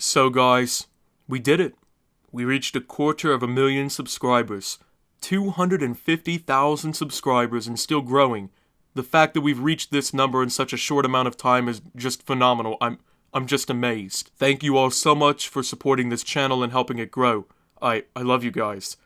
So guys, we did it. We reached 250,000 subscribers. 250,000 subscribers and still growing. The fact that we've reached this number in such a short amount of time is just phenomenal. I'm just amazed. Thank you all so much for supporting this channel and helping it grow. I love you guys.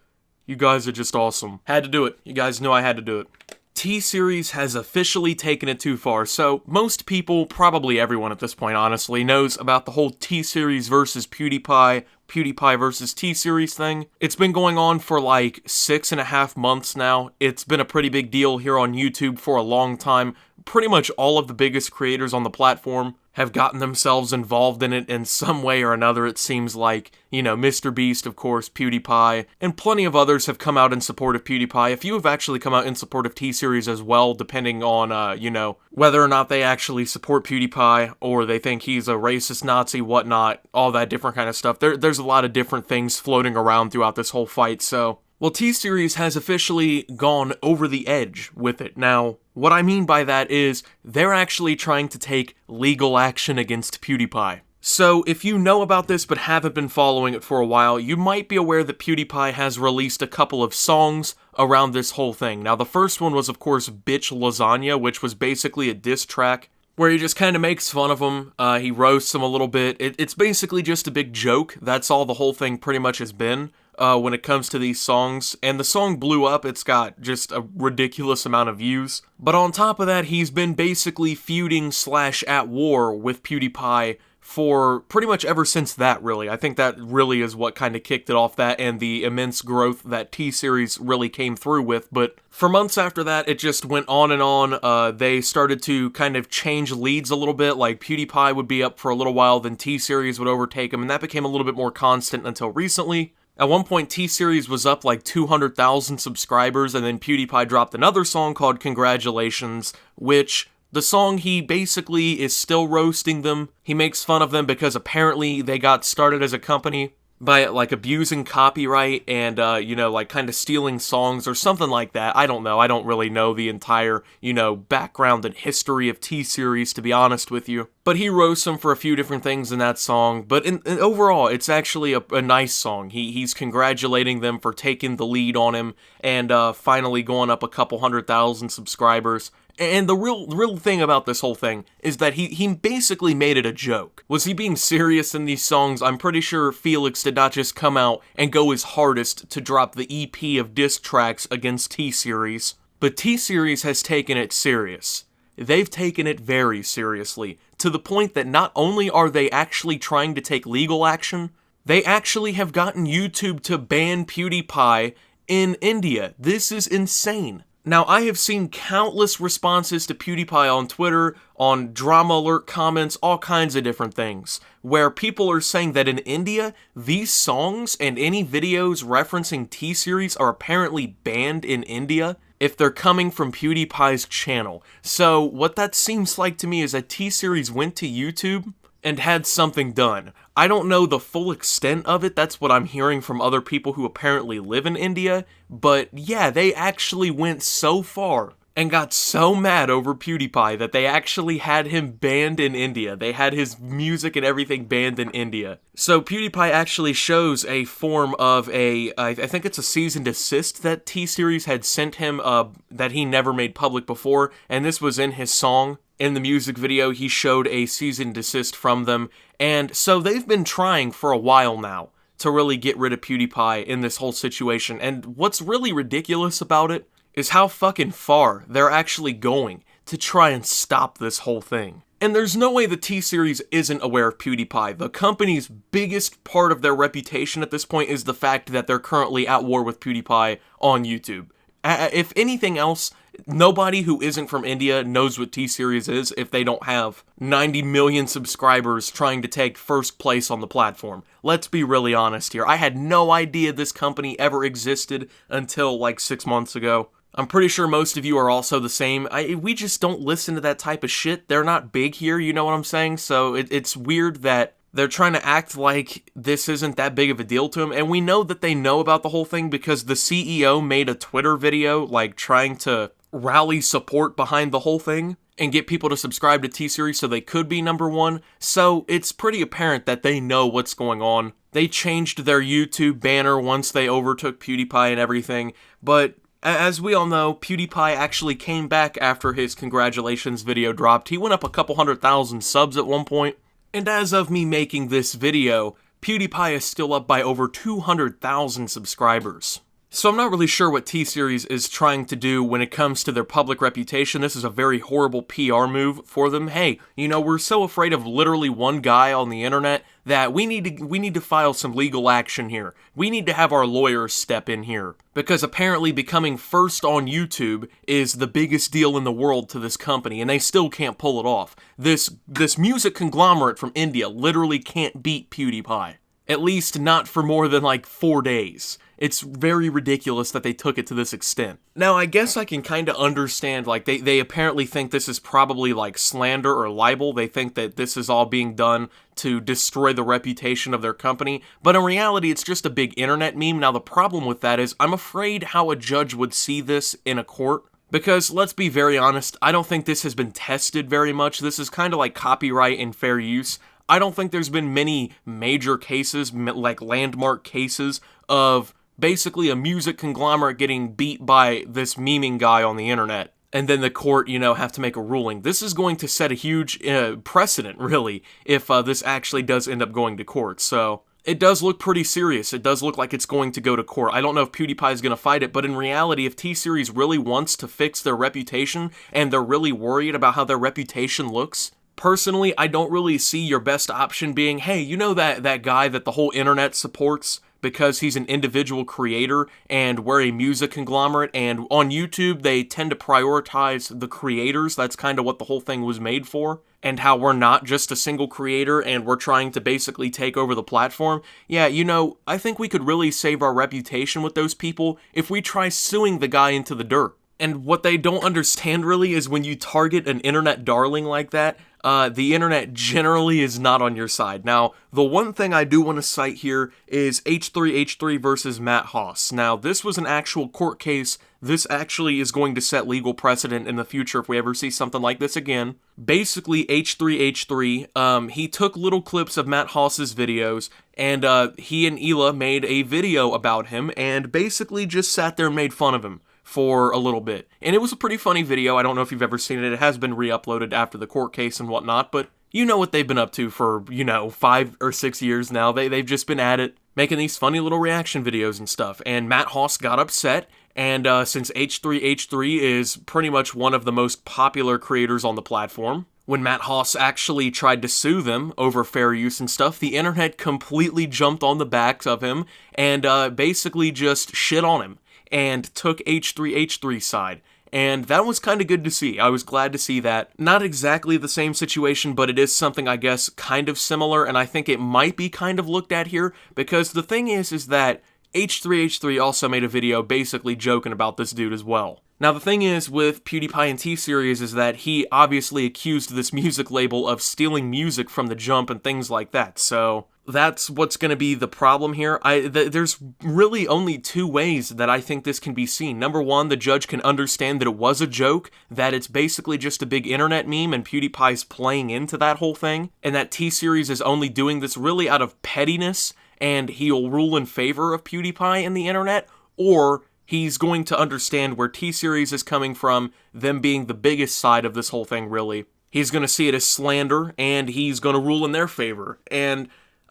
You guys are just awesome. Had to do it. You guys know I had to do it. T-Series has officially taken it too far, so most people, probably everyone at this point honestly, knows about the whole T-Series versus PewDiePie, PewDiePie versus T-Series thing. It's been going on for like 6.5 months now. It's been a pretty big deal here on YouTube for a long time. Pretty much all of the biggest creators on the platform have gotten themselves involved in it in some way or another, it seems like. You know, Mr. Beast, of course, PewDiePie, and plenty of others have come out in support of PewDiePie. A few have actually come out in support of T-Series as well, depending on, you know, whether or not they actually support PewDiePie, or they think he's a racist Nazi, whatnot, all that different kind of stuff. There's a lot of different things floating around throughout this whole fight, so... Well, T-Series has officially gone over the edge with it. Now, what I mean by that is, they're actually trying to take legal action against PewDiePie. So, if you know about this but haven't been following it for a while, you might be aware that PewDiePie has released a couple of songs around this whole thing. Now, the first one was, of course, Bitch Lasagna, which was basically a diss track where he just kind of makes fun of him, he roasts him a little bit. It's basically just a big joke. That's all the whole thing pretty much has been. When it comes to these songs, and the song blew up. It's got just a ridiculous amount of views. But on top of that, he's been basically feuding / at war with PewDiePie for pretty much ever since that, really. I think that really is what kind of kicked it off, that and the immense growth that T-Series really came through with. But for months after that, it just went on and on. They started to kind of change leads a little bit, like PewDiePie would be up for a little while, then T-Series would overtake him, and that became a little bit more constant until recently. At one point, T-Series was up like 200,000 subscribers, and then PewDiePie dropped another song called Congratulations, which, the song, he basically is still roasting them. He makes fun of them because apparently they got started as a company by, like, abusing copyright and, you know, like, kind of stealing songs or something like that. I don't know. I don't really know the entire, you know, background and history of T-Series, to be honest with you. But he roasts them for a few different things in that song. But overall, it's actually a nice song. He's congratulating them for taking the lead on him and finally going up a couple 100,000 subscribers. And the real thing about this whole thing is that he basically made it a joke. Was he being serious in these songs? I'm pretty sure Felix did not just come out and go his hardest to drop the EP of diss tracks against T-Series. But T-Series has taken it serious. They've taken it very seriously, to the point that not only are they actually trying to take legal action, they actually have gotten YouTube to ban PewDiePie in India. This is insane. Now, I have seen countless responses to PewDiePie on Twitter, on Drama Alert comments, all kinds of different things, where people are saying that in India, these songs and any videos referencing T-Series are apparently banned in India if they're coming from PewDiePie's channel. So, what that seems like to me is that T-Series went to YouTube and had something done. I don't know the full extent of it, that's what I'm hearing from other people who apparently live in India, but yeah, they actually went so far and got so mad over PewDiePie that they actually had him banned in India. They had his music and everything banned in India. So PewDiePie actually shows a form of I think it's a cease and desist that T-Series had sent him that he never made public before, and this was in his song. In the music video, he showed a cease and desist from them, and so they've been trying for a while now to really get rid of PewDiePie in this whole situation, and what's really ridiculous about it is how fucking far they're actually going to try and stop this whole thing. And there's no way the T-Series isn't aware of PewDiePie. The company's biggest part of their reputation at this point is the fact that they're currently at war with PewDiePie on YouTube. If anything else, nobody who isn't from India knows what T-Series is if they don't have 90 million subscribers trying to take first place on the platform. Let's be really honest here. I had no idea this company ever existed until like 6 months ago. I'm pretty sure most of you are also the same. We just don't listen to that type of shit. They're not big here, you know what I'm saying? So it's weird that they're trying to act like this isn't that big of a deal to them, and we know that they know about the whole thing because the CEO made a Twitter video, like, trying to rally support behind the whole thing, and get people to subscribe to T-Series so they could be number one, so it's pretty apparent that they know what's going on. They changed their YouTube banner once they overtook PewDiePie and everything, but as we all know, PewDiePie actually came back after his congratulations video dropped. He went up a couple 100,000 subs at one point, and as of me making this video, PewDiePie is still up by over 200,000 subscribers. So I'm not really sure what T-Series is trying to do when it comes to their public reputation. This is a very horrible PR move for them. Hey, you know, we're so afraid of literally one guy on the internet that we need to file some legal action here. We need to have our lawyers step in here. Because apparently becoming first on YouTube is the biggest deal in the world to this company, and they still can't pull it off. This music conglomerate from India literally can't beat PewDiePie. At least not for more than like 4 days. It's very ridiculous that they took it to this extent. Now, I guess I can kind of understand, like, they apparently think this is probably, like, slander or libel. They think that this is all being done to destroy the reputation of their company. But in reality, it's just a big internet meme. Now, the problem with that is, I'm afraid how a judge would see this in a court. Because, let's be very honest, I don't think this has been tested very much. This is kind of like copyright and fair use. I don't think there's been many major cases, like landmark cases, of basically a music conglomerate getting beat by this memeing guy on the internet, and then the court, you know, have to make a ruling. This is going to set a huge precedent, really, if this actually does end up going to court. So it does look pretty serious. It does look like it's going to go to court. I don't know if PewDiePie is going to fight it, but in reality, if T-Series really wants to fix their reputation, and they're really worried about how their reputation looks, personally, I don't really see your best option being, hey, you know that guy that the whole internet supports because he's an individual creator and we're a music conglomerate, and on YouTube they tend to prioritize the creators. That's kind of what the whole thing was made for, and how we're not just a single creator and we're trying to basically take over the platform. Yeah, you know, I think we could really save our reputation with those people if we try suing the guy into the dirt. And what they don't understand really is when you target an internet darling like that, the internet generally is not on your side. Now, the one thing I do want to cite here is H3H3 versus Matt Hoss. Now, this was an actual court case. This actually is going to set legal precedent in the future if we ever see something like this again. Basically, H3H3, he took little clips of Matt Hoss's videos, and he and Hila made a video about him, and basically just sat there and made fun of him for a little bit. And it was a pretty funny video. I don't know if you've ever seen it. It has been re-uploaded after the court case and whatnot, but you know what they've been up to for, 5 or 6 years now. They've just been at it, making these funny little reaction videos and stuff. And Matt Hoss got upset, and since H3H3 is pretty much one of the most popular creators on the platform, when Matt Hoss actually tried to sue them over fair use and stuff, the internet completely jumped on the backs of him and basically just shit on him and took H3H3's side. And that was kind of good to see. I was glad to see that. Not exactly the same situation, but it is something, I guess, kind of similar, and I think it might be kind of looked at here, because the thing is that H3H3 also made a video basically joking about this dude as well. Now, the thing is with PewDiePie and T-Series is that he obviously accused this music label of stealing music from the jump and things like that, so that's what's going to be the problem here. There's really only two ways that I think this can be seen. Number one, the judge can understand that it was a joke, that it's basically just a big internet meme and PewDiePie's playing into that whole thing, and that T-Series is only doing this really out of pettiness, and he'll rule in favor of PewDiePie and the internet, or he's going to understand where T-Series is coming from, them being the biggest side of this whole thing, really. He's going to see it as slander, and he's going to rule in their favor. And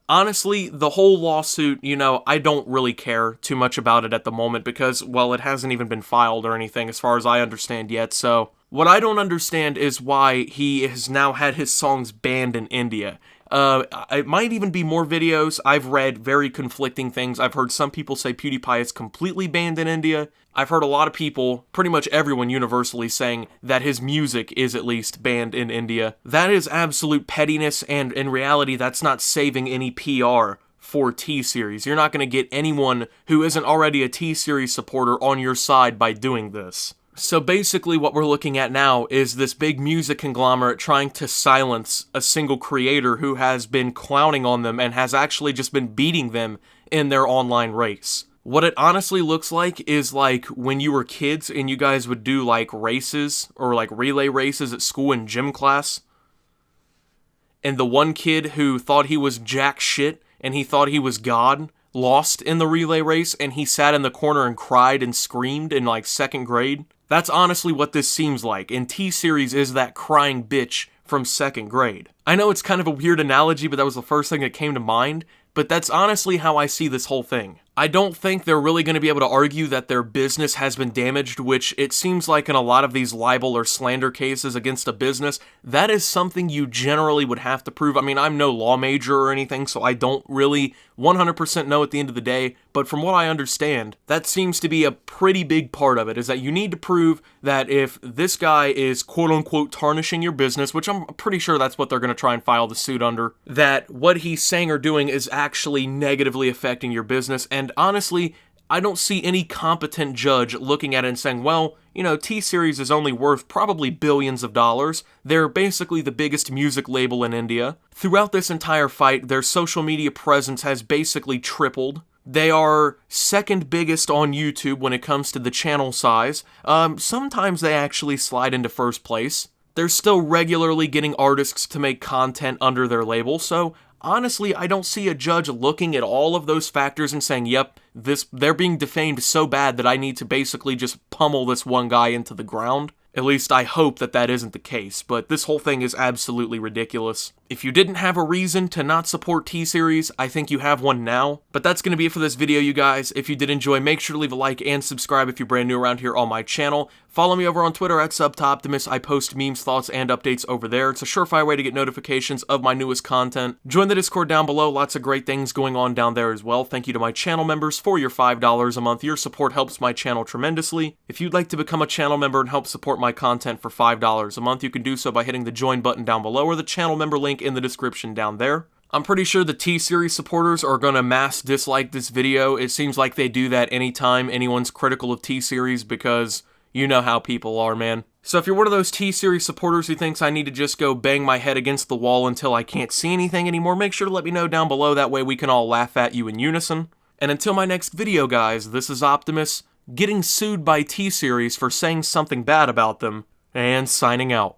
honestly, the whole lawsuit, I don't really care too much about it at the moment because, well, it hasn't even been filed or anything as far as I understand yet, so what I don't understand is why he has now had his songs banned in India. It might even be more videos. I've read very conflicting things. I've heard some people say PewDiePie is completely banned in India. I've heard a lot of people, pretty much everyone universally, saying that his music is at least banned in India. That is absolute pettiness, and in reality, that's not saving any PR for T-Series. You're not going to get anyone who isn't already a T-Series supporter on your side by doing this. So basically what we're looking at now is this big music conglomerate trying to silence a single creator who has been clowning on them and has actually just been beating them in their online race. What it honestly looks like is like when you were kids and you guys would do like races or like relay races at school in gym class. And the one kid who thought he was jack shit and he thought he was God lost in the relay race and he sat in the corner and cried and screamed in like 2nd grade. That's honestly what this seems like, and T-Series is that crying bitch from 2nd grade. I know it's kind of a weird analogy, but that was the first thing that came to mind, but that's honestly how I see this whole thing. I don't think they're really going to be able to argue that their business has been damaged, which it seems like in a lot of these libel or slander cases against a business, that is something you generally would have to prove. I mean, I'm no law major or anything, so I don't really 100% know at the end of the day, but from what I understand, that seems to be a pretty big part of it, is that you need to prove that if this guy is quote-unquote tarnishing your business, which I'm pretty sure that's what they're going to try and file the suit under, that what he's saying or doing is actually negatively affecting your business. And honestly, I don't see any competent judge looking at it and saying, well, you know, T-Series is only worth probably billions of dollars. They're basically the biggest music label in India. Throughout this entire fight, their social media presence has basically tripled. They are 2nd biggest on YouTube when it comes to the channel size. Sometimes they actually slide into 1st place. They're still regularly getting artists to make content under their label, so honestly, I don't see a judge looking at all of those factors and saying, yep, they're being defamed so bad that I need to basically just pummel this one guy into the ground. At least I hope that that isn't the case, but this whole thing is absolutely ridiculous. If you didn't have a reason to not support T-Series, I think you have one now. But that's going to be it for this video, you guys. If you did enjoy, make sure to leave a like and subscribe if you're brand new around here on my channel. Follow me over on Twitter at SubToptimus. I post memes, thoughts, and updates over there. It's a surefire way to get notifications of my newest content. Join the Discord down below. Lots of great things going on down there as well. Thank you to my channel members for your $5 a month. Your support helps my channel tremendously. If you'd like to become a channel member and help support my content for $5 a month, you can do so by hitting the join button down below or the channel member link in the description down there. I'm pretty sure the T-Series supporters are gonna mass dislike this video. It seems like they do that anytime anyone's critical of T-Series because you know how people are, man. So if you're one of those T-Series supporters who thinks I need to just go bang my head against the wall until I can't see anything anymore, make sure to let me know down below. That way we can all laugh at you in unison. And until my next video, guys, this is Optimus, getting sued by T-Series for saying something bad about them, and signing out.